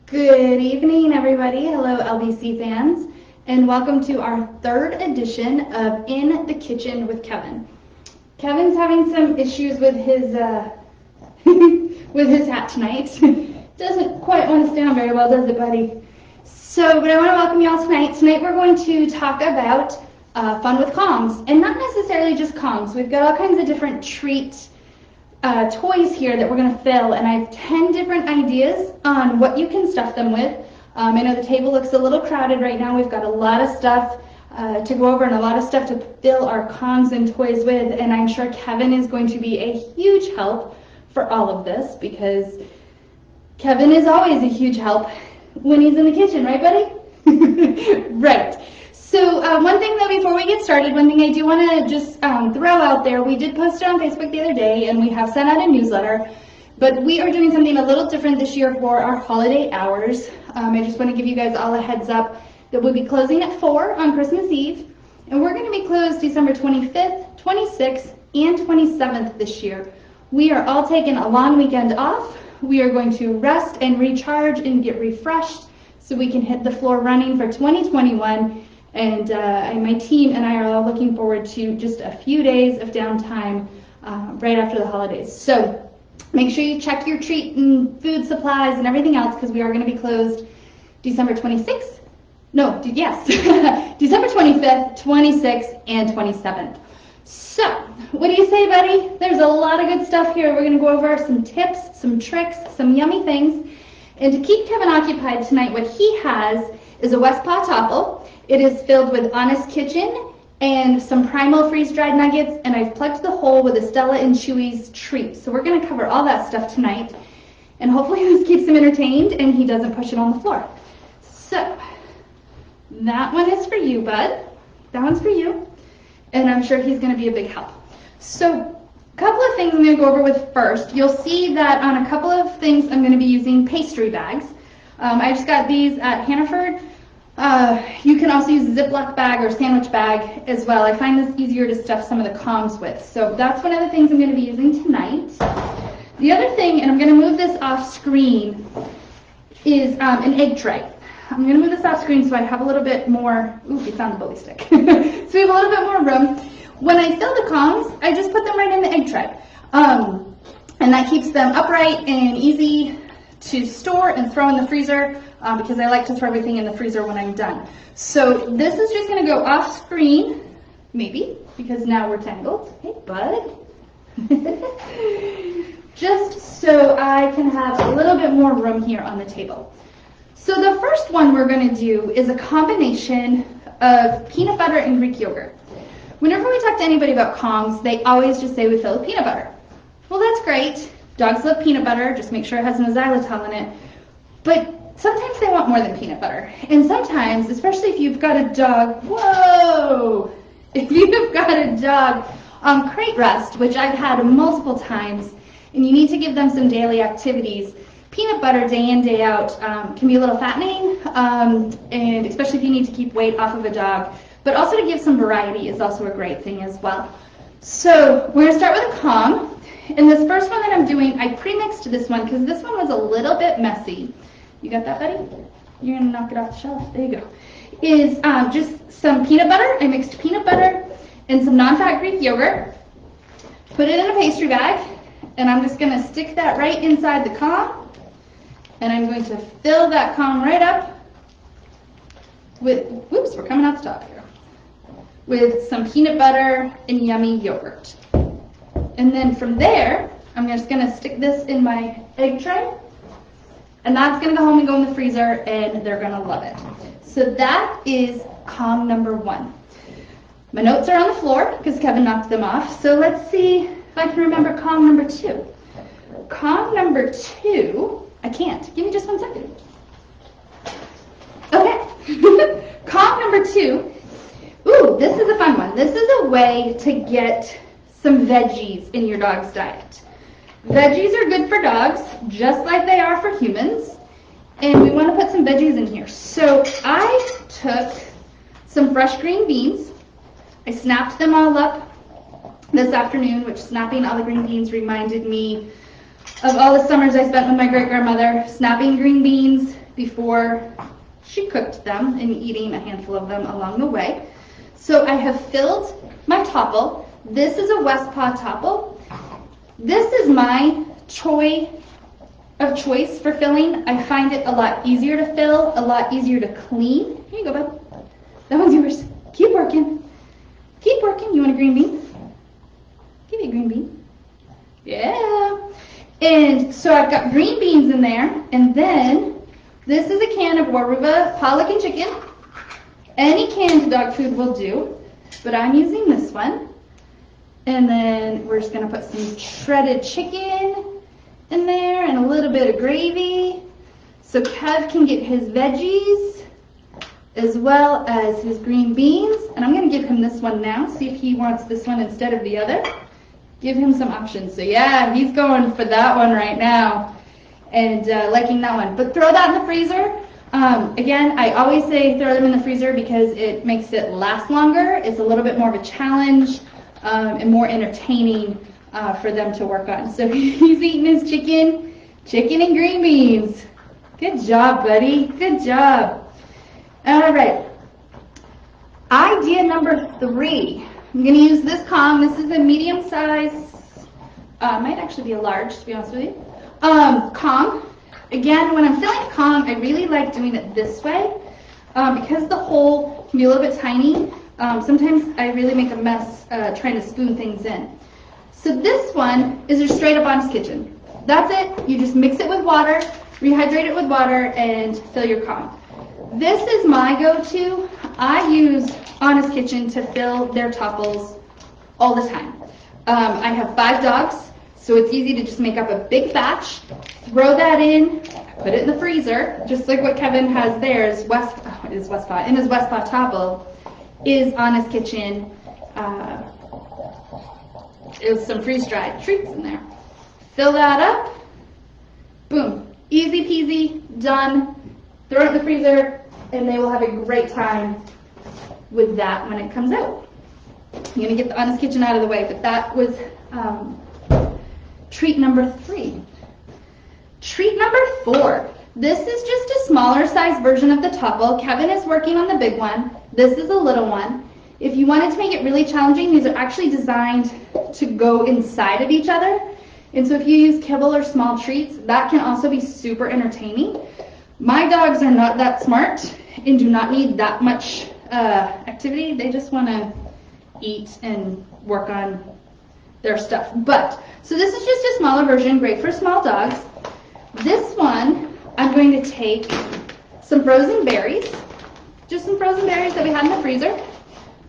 Good evening, everybody. Hello, LBC fans, and welcome to our third edition of In the Kitchen with Kevin. Kevin's having some issues with his with his hat tonight. Doesn't quite want to stand very well, does it, buddy? But I want to welcome you all tonight. Tonight we're going to talk about fun with Kongs, and not necessarily just Kongs. We've got all kinds of different treat toys here that we're going to fill, and I have 10 different ideas on what you can stuff them with. I know the table looks a little crowded right now. We've got a lot of stuff to go over and a lot of stuff to fill our Kongs and toys with, and I'm sure Kevin is going to be a huge help for all of this because Kevin is always a huge help when he's in the kitchen, right, buddy? Right. So one thing though, before we get started, one thing I do want to just throw out there, we did post it on Facebook the other day and we have sent out a newsletter, but we are doing something a little different this year for our holiday hours. I just want to give you guys all a heads up that we'll be closing at 4 on Christmas Eve, and we're going to be closed December 25th, 26th, and 27th this year. We are all taking a long weekend off. We are going to rest and recharge and get refreshed so we can hit the floor running for 2021. And my team and I are all looking forward to just a few days of downtime right after the holidays. So make sure you check your treat and food supplies and everything else because we are going to be closed December 26th. No, yes, December 25th, 26th, and 27th. So what do you say, buddy? There's a lot of good stuff here. We're going to go over some tips, some tricks, some yummy things. And to keep Kevin occupied tonight, what he has is a West Paw Topple. It is filled with Honest Kitchen and some Primal freeze-dried nuggets, and I've plugged the hole with a Stella and Chewy's treat. So we're going to cover all that stuff tonight, and hopefully this keeps him entertained and he doesn't push it on the floor. So that one is for you, bud. That one's for you, and I'm sure he's going to be a big help. So a couple of things I'm going to go over with first. You'll see that on a couple of things I'm going to be using pastry bags. I just got these at Hannaford. You can also use a Ziploc bag or sandwich bag as well. I find this easier to stuff some of the Kongs with. So that's one of the things I'm going to be using tonight. The other thing, and I'm going to move this off screen, is an egg tray. I'm going to move this off screen so I have a little bit more, ooh, we found the bully stick. So we have a little bit more room. When I fill the Kongs, I just put them right in the egg tray. And that keeps them upright and easy to store and throw in the freezer because I like to throw everything in the freezer when I'm done. So this is just going to go off screen, maybe, because now we're tangled. Hey, bud. Just so I can have a little bit more room here on the table. So the first one we're going to do is a combination of peanut butter and Greek yogurt. Whenever we talk to anybody about Kongs, they always just say we fill with peanut butter. Well, that's great. Dogs love peanut butter. Just make sure it has no xylitol in it. But sometimes they want more than peanut butter. And sometimes, especially if you've got a dog, if you've got a dog on crate rest, which I've had multiple times, and you need to give them some daily activities, peanut butter day in, day out can be a little fattening, and especially if you need to keep weight off of a dog. But also to give some variety is also a great thing as well. So we're going to start with a Kong. And this first one that I'm doing, I pre-mixed this one because this one was a little bit messy. You got that, buddy? You're going to knock it off the shelf. There you go. Is just some peanut butter. I mixed peanut butter and some non-fat Greek yogurt. Put it in a pastry bag. And I'm just going to stick that right inside the Kong. And I'm going to fill that Kong right up with, whoops, we're coming out the top here, with some peanut butter and yummy yogurt. And then from there, I'm just going to stick this in my egg tray, and that's going to go home and go in the freezer, and they're going to love it. So that is Kong number 1. My notes are on the floor because Kevin knocked them off, so let's see if I can remember Kong number 2. Kong number 2, I can't. Give me just 1 second. Okay. Kong number 2. Ooh, this is a fun one. This is a way to get some veggies in your dog's diet. Veggies are good for dogs, just like they are for humans, and we want to put some veggies in here. So I took some fresh green beans. I snapped them all up this afternoon, which snapping all the green beans reminded me of all the summers I spent with my great-grandmother, snapping green beans, before she cooked them and eating a handful of them along the way. So I have filled my topple. This is a Westpaw topple. This is my choice for filling. I find it a lot easier to fill, a lot easier to clean. Here you go, bud. That one's yours. Keep working. Keep working. You want a green bean? Give me a green bean. Yeah. And so I've got green beans in there, and then this is a can of Waruba pollock and chicken. Any canned dog food will do, but I'm using this one. And then we're just gonna put some shredded chicken in there and a little bit of gravy so Kev can get his veggies as well as his green beans. And I'm gonna give him this one now, see if he wants this one instead of the other. Give him some options. So yeah, he's going for that one right now and liking that one. But throw that in the freezer. Again, I always say throw them in the freezer because it makes it last longer. It's a little bit more of a challenge and more entertaining for them to work on. So he's eating his chicken and green beans. Good job, buddy. Good job. All right. Idea number 3. I'm going to use this Kong. This is a medium size, might actually be a large, to be honest with you, Kong. Again, when I'm filling a Kong, I really like doing it this way because the hole can be a little bit tiny. Sometimes I really make a mess trying to spoon things in. So this one is your straight up Honest Kitchen. That's it. You just mix it with water, rehydrate it with water, and fill your Kong. This is my go-to. I use Honest Kitchen to fill their topples all the time. I have 5 dogs, so it's easy to just make up a big batch, throw that in, put it in the freezer, just like what Kevin has there is in his Westpaw topple is Honest Kitchen. There's some freeze-dried treats in there. Fill that up, boom, easy peasy, done. Throw it in the freezer, and they will have a great time with that when it comes out. I'm going to get the Honest Kitchen out of the way, but that was treat number 3. Treat number 4. This is just a smaller size version of the topple. Kevin is working on the big one. This is a little one. If you wanted to make it really challenging, these are actually designed to go inside of each other. And so if you use kibble or small treats, that can also be super entertaining. My dogs are not that smart and do not need that much activity. They just want to eat and work on their stuff. So this is just a smaller version, great for small dogs. This one, I'm going to take some frozen berries, just some frozen berries that we had in the freezer.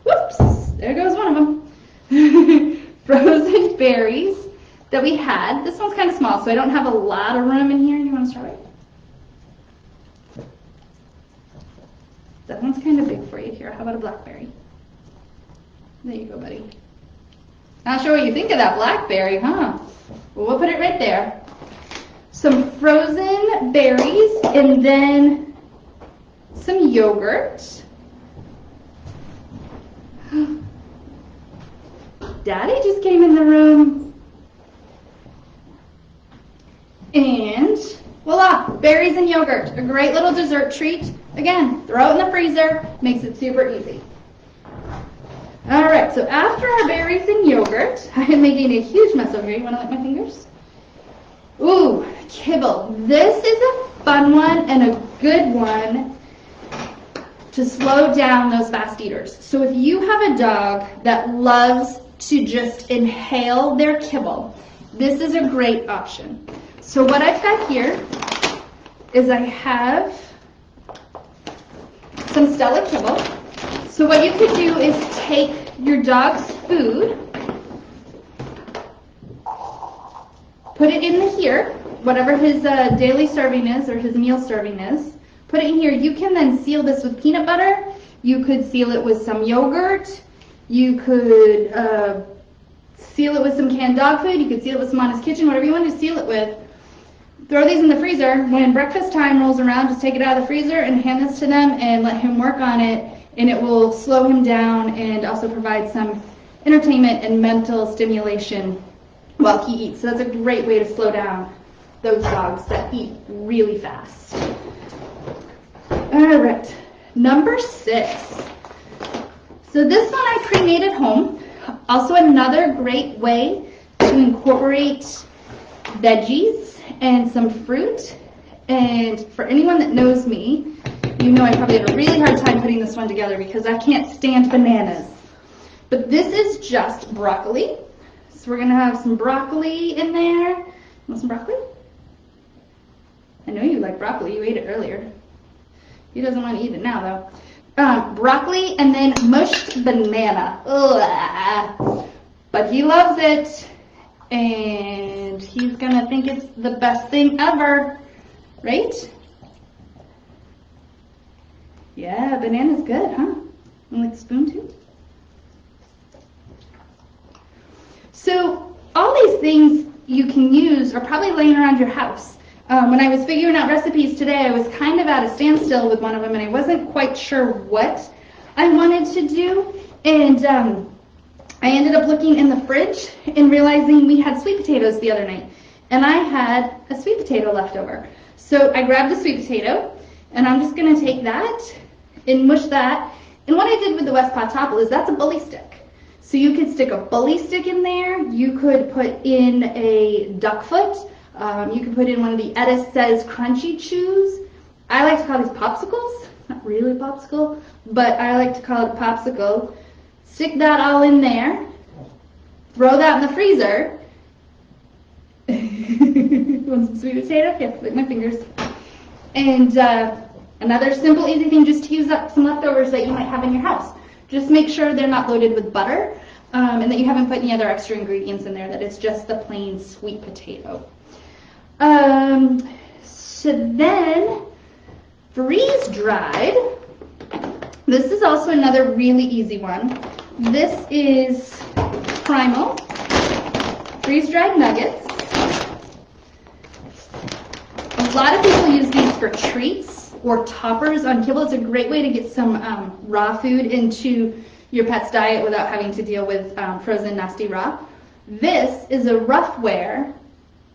Whoops, there goes one of them. Frozen berries that we had. This one's kind of small, so I don't have a lot of room in here. You want to start with? That one's kind of big for you here. How about a blackberry? There you go, buddy. Not sure what you think of that blackberry, huh? Well, we'll put it right there. Some frozen berries and then some yogurt. Daddy just came in the room. And voila, berries and yogurt. A great little dessert treat. Again, throw it in the freezer, makes it super easy. All right, so after our berries and yogurt, I am making a huge mess over here. You want to lick my fingers? Ooh, kibble. This is a fun one and a good one to slow down those fast eaters. So if you have a dog that loves to just inhale their kibble, this is a great option. So what I've got here is I have some Stella kibble. So what you could do is take your dog's food, put it in here, whatever his daily serving is or his meal serving is, put it in here. You can then seal this with peanut butter. You could seal it with some yogurt. You could seal it with some canned dog food. You could seal it with some Honest Kitchen, whatever you want to seal it with. Throw these in the freezer. When breakfast time rolls around, just take it out of the freezer and hand this to them and let him work on it, and it will slow him down and also provide some entertainment and mental stimulation while he eats. So that's a great way to slow down those dogs that eat really fast. All right, number 6. So this one I pre-made at home. Also another great way to incorporate veggies and some fruit. And for anyone that knows me, you know I probably had a really hard time putting this one together because I can't stand bananas. But this is just broccoli. So we're going to have some broccoli in there. Want some broccoli? I know you like broccoli. You ate it earlier. He doesn't want to eat it now, though. Broccoli and then mushed banana. Ugh. But he loves it. And he's going to think it's the best thing ever. Right? Yeah, banana's good, huh? You like the spoon, too? So all these things you can use are probably laying around your house. When I was figuring out recipes today, I was kind of at a standstill with one of them, and I wasn't quite sure what I wanted to do. And I ended up looking in the fridge and realizing we had sweet potatoes the other night. And I had a sweet potato left over. So I grabbed a sweet potato, and I'm just going to take that and mush that. And what I did with the West Pot Topple is that's a bully stick. So you could stick a bully stick in there. You could put in a duck foot. You could put in one of the Edis Says Crunchy Chews. I like to call these popsicles. Not really a popsicle, but I like to call it a popsicle. Stick that all in there. Throw that in the freezer. Want some sweet potato? Yes, lick my fingers. And another simple, easy thing, just to use up some leftovers that you might have in your house. Just make sure they're not loaded with butter and that you haven't put any other extra ingredients in there, that it's just the plain sweet potato. So then, freeze-dried. This is also another really easy one. This is Primal freeze-dried nuggets. A lot of people use these for treats or toppers on kibble. It's a great way to get some raw food into your pet's diet without having to deal with frozen nasty raw. This is a Roughwear,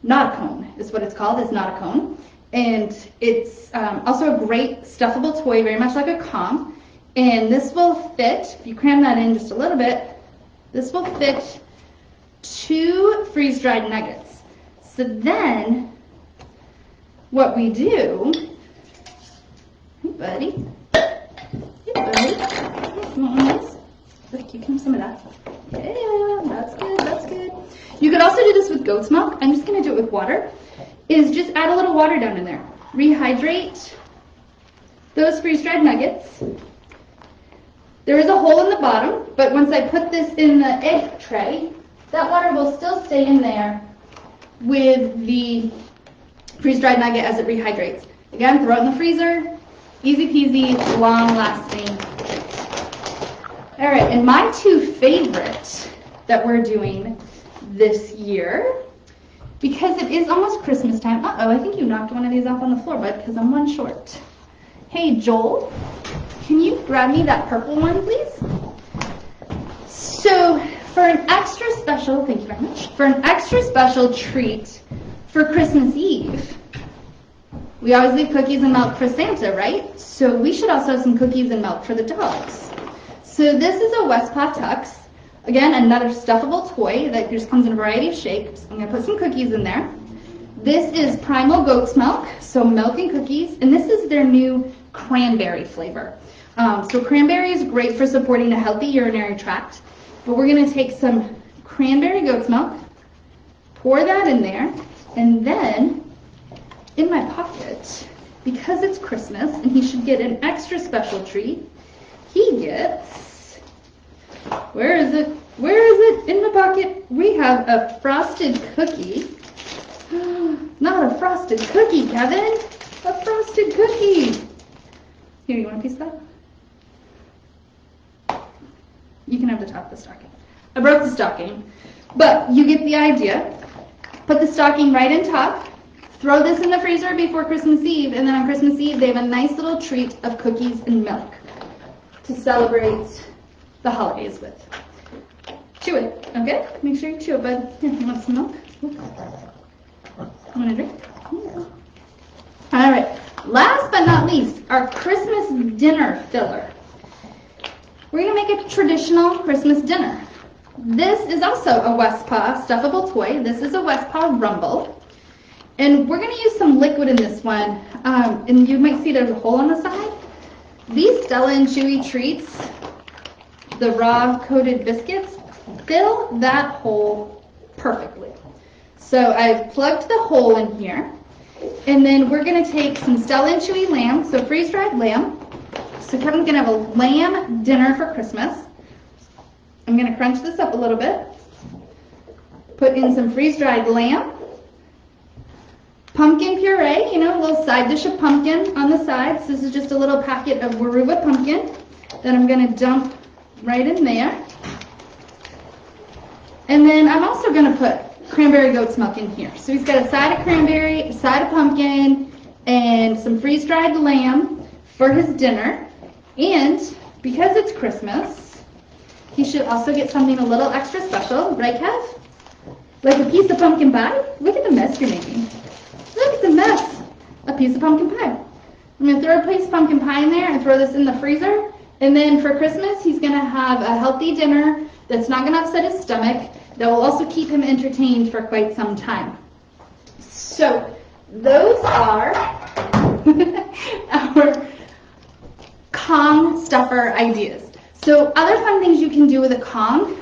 not a cone is what it's called. It's not a cone. And it's also a great stuffable toy, very much like a com. And this will fit, if you cram that in just a little bit, this will fit 2 freeze-dried nuggets. So then, what we do, hey buddy, you want one of those? Look, you can have some of that. Yeah, that's good, that's good. You could also do this with goat's milk. I'm just going to do it with water. Is just add a little water down in there. Rehydrate those freeze-dried nuggets. There is a hole in the bottom, but once I put this in the egg tray, that water will still stay in there with the freeze-dried nugget as it rehydrates. Again, throw it in the freezer. Easy peasy, long-lasting. All right, and my 2 favorite that we're doing this year, because it is almost Christmas time. Uh-oh, I think you knocked one of these off on the floor, bud, because I'm one short. Hey, Joel, can you grab me that purple one, please? So, for an extra special, thank you very much, for an extra special treat for Christmas Eve, we always leave cookies and milk for Santa, right? So we should also have some cookies and milk for the dogs. So this is a West Pot Tux. Again, another stuffable toy that just comes in a variety of shapes. I'm going to put some cookies in there. This is Primal Goat's Milk, so milk and cookies, and this is their new cranberry flavor. So cranberry is great for supporting a healthy urinary tract, but we're going to take some cranberry goat's milk, pour that in there, and then in my pocket, because it's Christmas and he should get an extra special treat, he gets, where is it? Where is it in the pocket? We have a frosted cookie. Not a frosted cookie, Kevin. A frosted cookie. Here, you want a piece of that? You can have the top of the stocking. I broke the stocking, but you get the idea. Put the stocking right in top. Throw this in the freezer before Christmas Eve, and then on Christmas Eve they have a nice little treat of cookies and milk to celebrate the holidays with. Chew it, okay? Make sure you chew it, bud. Here, you want some milk? Want a drink? Yeah. All right. Last but not least, our Christmas dinner filler. We're going to make a traditional Christmas dinner. This is also a Westpaw stuffable toy. This is a Westpaw Rumble. And we're going to use some liquid in this one. And you might see there's a hole on the side. These Stella and Chewy treats, the raw coated biscuits, fill that hole perfectly. So I've plugged the hole in here. And then we're going to take some Stella and Chewy lamb, so freeze-dried lamb. So Kevin's going to have a lamb dinner for Christmas. I'm going to crunch this up a little bit. Put in some freeze-dried lamb. Pumpkin puree, you know, a little side dish of pumpkin on the sides. This is just a little packet of Waruba pumpkin that I'm going to dump right in there. And then I'm also going to put cranberry goat's milk in here. So he's got a side of cranberry, a side of pumpkin, and some freeze-dried lamb for his dinner. And because it's Christmas, he should also get something a little extra special, right, Kev? Like a piece of pumpkin pie? Look at the mess you're making. Look at the mess. A piece of pumpkin pie. I'm going to throw a piece of pumpkin pie in there and throw this in the freezer. And then for Christmas, he's going to have a healthy dinner that's not going to upset his stomach, that will also keep him entertained for quite some time. So those are our Kong stuffer ideas. So other fun things you can do with a Kong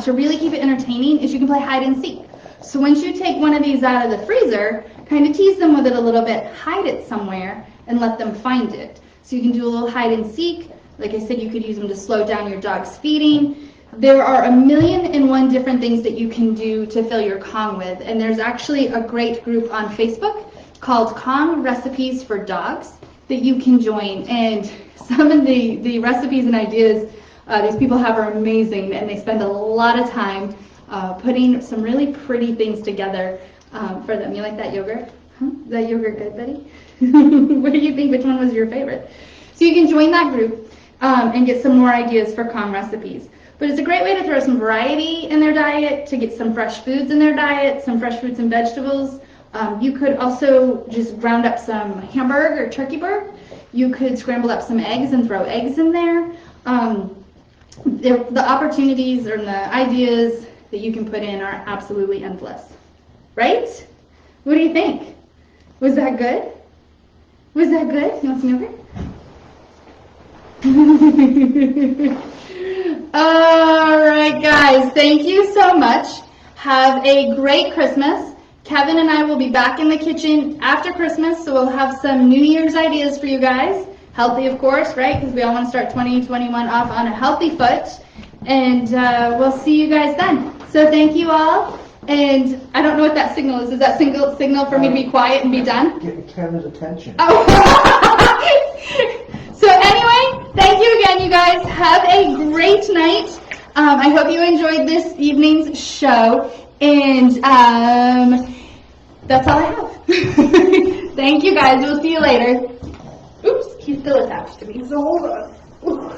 to really keep it entertaining is you can play hide and seek. So once you take one of these out of the freezer, kind of tease them with it a little bit, hide it somewhere, and let them find it. So you can do a little hide and seek. Like I said, you could use them to slow down your dog's feeding. There are 1,000,001 different things that you can do to fill your Kong with. And there's actually a great group on Facebook called Kong Recipes for Dogs that you can join. And some of the recipes and ideas these people have are amazing, and they spend a lot of time putting some really pretty things together for them. You like that yogurt? Huh? Is that yogurt good, Betty? What do you think? Which one was your favorite? So you can join that group and get some more ideas for Kong recipes. But it's a great way to throw some variety in their diet, to get some fresh foods in their diet, some fresh fruits and vegetables. You could also just ground up some hamburger or turkey burger. You could scramble up some eggs and throw eggs in there. The opportunities or the ideas that you can put in are absolutely endless. Right? What do you think? Was that good? Was that good? You want some yogurt? All right, guys. Thank you so much. Have a great Christmas. Kevin and I will be back in the kitchen after Christmas, so we'll have some New Year's ideas for you guys. Healthy, of course, right? Because we all want to start 2021 off on a healthy foot. And we'll see you guys then. So thank you all. And I don't know what that signal is. Is that signal for me to be quiet and be done? Get Kevin's attention. Oh. So anyway, thank you again, you guys. Have a great night. I hope you enjoyed this evening's show. And that's all I have. Thank you, guys. We'll see you later. Oops, he's still attached to me, so hold on. Ooh.